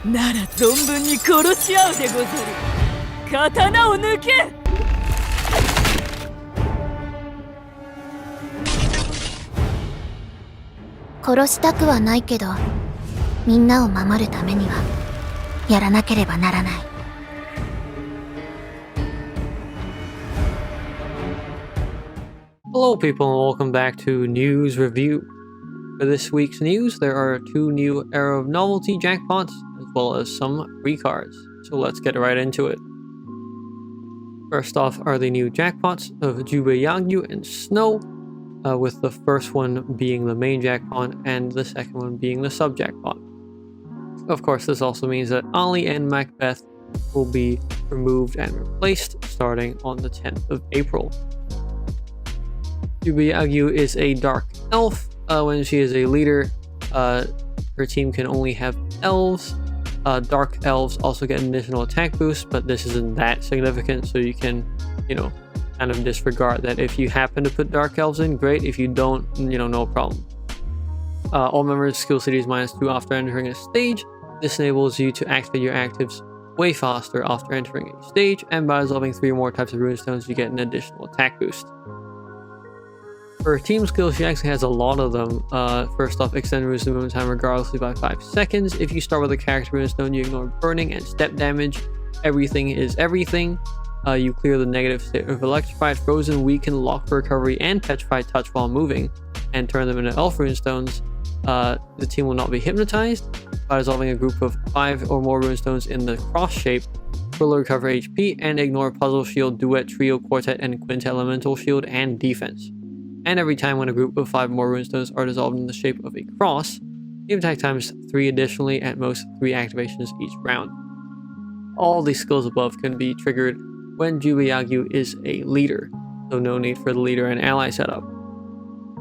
なら存分に殺し合うでござる。刀を抜け。殺したくはないけど、みんなを守るためにはやらなければならない。Hello people and welcome back to News Review. For this week's news, there are 2 new Era of Novelty Jackpots, as well as some free cards. So let's get right into it. First off are the new Jackpots of Jubei, Yagyu, and Snow, with the first one being the main jackpot and the second one being the sub-jackpot. Of course, this also means that Ali and Macbeth will be removed and replaced starting on the 10th of April. Jubei Yagyu is a dark elf. When she is a leader, her team can only have elves. Dark elves also get an additional attack boost, but this isn't that significant, so you can, kind of disregard that. If you happen to put dark elves in, great. If you don't, no problem. All members skill cities -2 after entering a stage. This enables you to activate your actives way faster after entering a stage, and by resolving 3 more types of runestones, you get an additional attack boost. For team skills, she actually has a lot of them. First off, extend runestone movement time regardlessly by 5 seconds. If you start with a character runestone, you ignore burning and step damage. Everything is everything. You clear the negative state of electrified, frozen, weaken, lock for recovery, and petrified touch while moving, and turn them into elf runestones. The team will not be hypnotized. By resolving a group of 5 or more runestones in the cross shape, will recover HP and ignore puzzle, shield, duet, trio, quartet, and quintet elemental shield and defense. And every time when a group of 5 more runestones are dissolved in the shape of a cross, the attack times 3 additionally, at most 3 activations each round. All these skills above can be triggered when Jubei Yagyu is a leader, so no need for the leader and ally setup.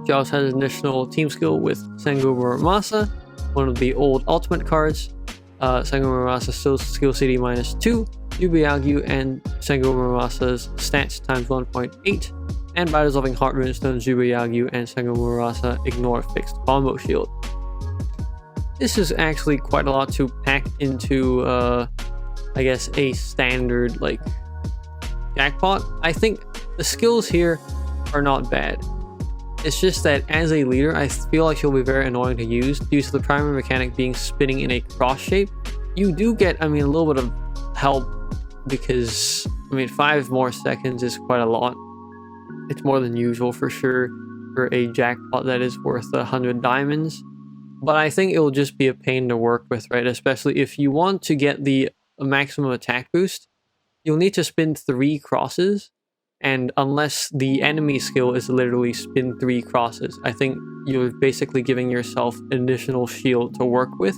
She also has an additional team skill with Sengoku Muramasa, one of the old ultimate cards. Sengoku Muramasa's skill CD -2, Jubei Yagyu and Sengoku Muramasa's stats times 1.8. And by dissolving Heart Runestones, Jubei Yagyu and Sengoku Murasa ignore fixed combo shield. This is actually quite a lot to pack into, I guess, a standard, jackpot. I think the skills here are not bad. It's just that as a leader, I feel like she'll be very annoying to use due to the primary mechanic being spinning in a cross shape. You do get, a little bit of help because, 5 more seconds is quite a lot. It's more than usual for sure for a jackpot that is worth 100 diamonds. But I think it'll just be a pain to work with, right? Especially if you want to get the maximum attack boost, you'll need to spin 3 crosses. And unless the enemy skill is literally spin 3 crosses, I think you're basically giving yourself an additional shield to work with.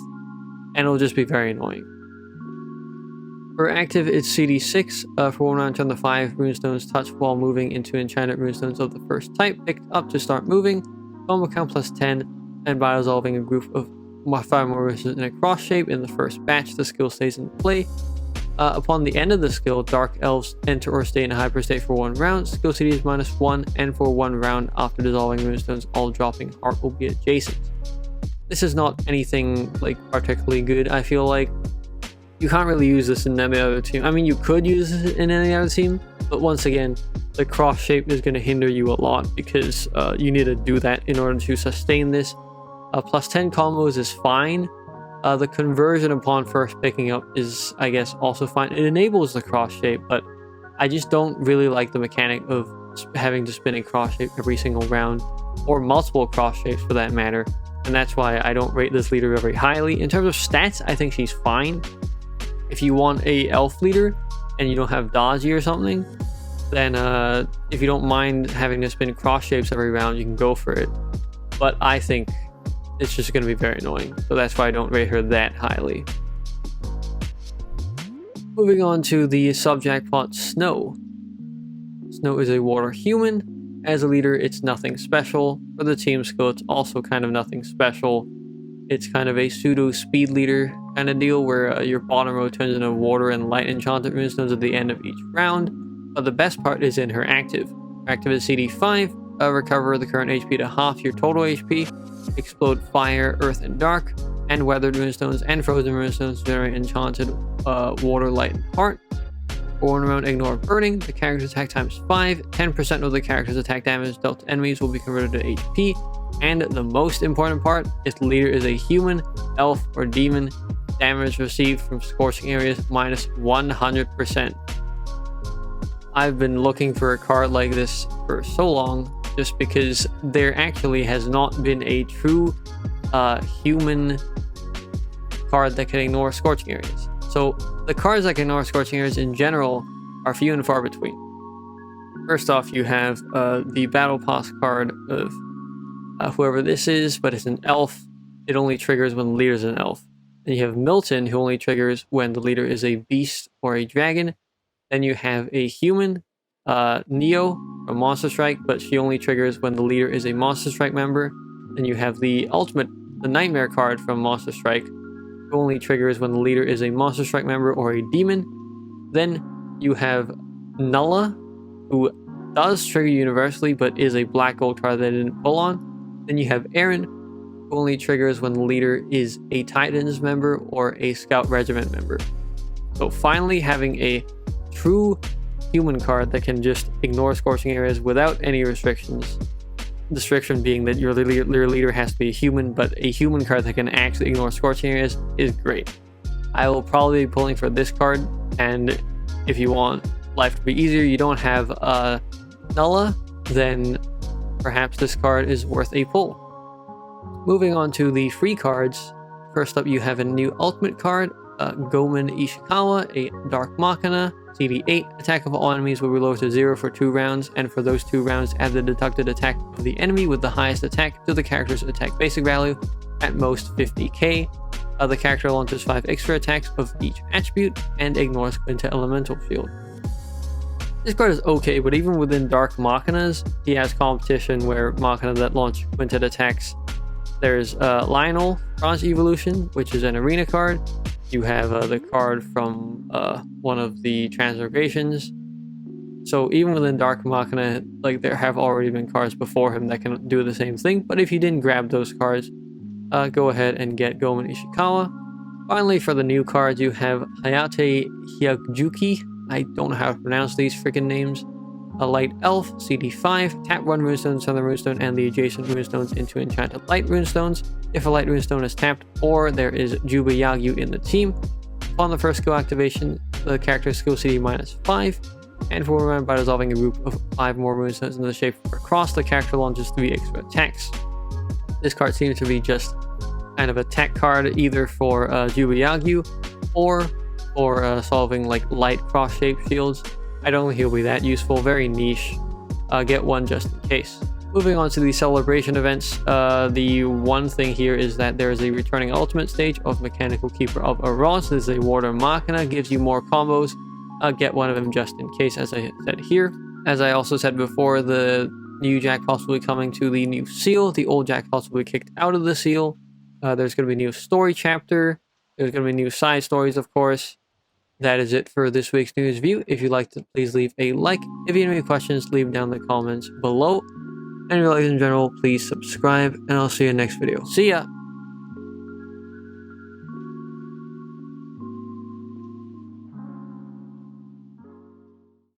And it'll just be very annoying. For active, it's CD6. For 1 round, turn the 5 runestones touch while moving into enchanted runestones of the first type picked up to start moving. Combo count +10, and by resolving a group of 5 more runestones in a cross shape in the first batch, the skill stays in play. Upon the end of the skill, Dark Elves enter or stay in a hyper state for 1 round. Skill CD is -1, and for 1 round after dissolving runestones, all dropping heart will be adjacent. This is not anything particularly good, I feel like. You can't really use this in any other team. You could use this in any other team, but once again, the cross shape is going to hinder you a lot because you need to do that in order to sustain this. +10 combos is fine. The conversion upon first picking up is, I guess, also fine. It enables the cross shape, but I just don't really like the mechanic of having to spin a cross shape every single round, or multiple cross shapes for that matter, and that's why I don't rate this leader very highly. In terms of stats, I think she's fine. If you want a elf leader and you don't have dodgy or something, then if you don't mind having to spin cross shapes every round, you can go for it. But I think it's just going to be very annoying, so that's why I don't rate her that highly. Moving on to the sub-jackpot Snow. Snow is a water human. As a leader, it's nothing special. For the team skill, it's also kind of nothing special. It's kind of a pseudo speed leader kind of deal where your bottom row turns into water and light enchanted runestones at the end of each round. But the best part is in her active. Her active is CD5, recover the current HP to half your total HP, explode fire, earth, and dark. and weathered runestones and frozen runestones to generate enchanted water, light, and heart. For 1 round, ignore burning. The character's attack times 5. 10% of the character's attack damage dealt to enemies will be converted to HP. And the most important part, if the leader is a human, elf, or demon, damage received from scorching areas minus 100%. I've been looking for a card like this for so long, just because there actually has not been a true human card that can ignore scorching areas. So the cards that can ignore scorching areas in general are few and far between. First off, you have the Battle Pass card of whoever this is, but it's an elf. It only triggers when the leader is an elf. Then you have Milton, who only triggers when the leader is a beast or a dragon. Then you have a human, Neo from Monster Strike, but she only triggers when the leader is a Monster Strike member. Then you have the Nightmare card from Monster Strike, who only triggers when the leader is a Monster Strike member or a demon. Then you have Nulla, who does trigger universally, but is a black gold card that I didn't pull on. Then you have Aaron, who only triggers when the leader is a Titans member or a Scout Regiment member. So finally having a true human card that can just ignore scorching areas without any restrictions. The restriction being that your leader has to be a human, but a human card that can actually ignore scorching areas is great. I will probably be pulling for this card, and if you want life to be easier, you don't have Nulla, then perhaps this card is worth a pull. Moving on to the free cards, first up you have a new ultimate card, Gomen Ishikawa, a Dark Machina, CD8. Attack of all enemies will be lowered to 0 for 2 rounds, and for those 2 rounds add the deducted attack of the enemy with the highest attack to the character's attack basic value, at most 50k. The character launches 5 extra attacks of each attribute and ignores Quintet Elemental Shield. This card is okay, but even within Dark Machinas, he has competition where Machina that launch Quintet attacks. There's Lionel, Bronze Evolution, which is an arena card. You have the card from one of the Transmigrations. So even within Dark Machina, like, there have already been cards before him that can do the same thing. But if you didn't grab those cards, go ahead and get Gomen Ishikawa. Finally, for the new cards, you have Hayate Hyajuki. I don't know how to pronounce these freaking names. A Light Elf, CD5. Tap 1 runestone, Southern runestone, and the adjacent runestones into enchanted light runestones. If a light runestone is tapped, or there is Jubei Yagyu in the team. Upon the first skill activation, the character's skill CD -5. And for remember, by dissolving a group of 5 more runestones in the shape of a cross, the character launches 3 extra attacks. This card seems to be just kind of a tech card, either for Jubei Yagyu or for solving like light cross-shaped shields. I don't think he'll be that useful, very niche. Get one just in case. Moving on to the celebration events, the one thing here is that there is a returning ultimate stage of Mechanical Keeper of Aros. This is a Warder Machina, gives you more combos. Get one of them just in case, as I said here. As I also said before, the new jackpots will be coming to the new seal. The old jackpots will be kicked out of the seal. There's going to be a new story chapter. There's going to be new side stories, of course. That is it for this week's news review. If you'd like to, please leave a like. If you have any questions, leave down in the comments below. And if you like in general, please subscribe, and I'll see you in the next video. See ya!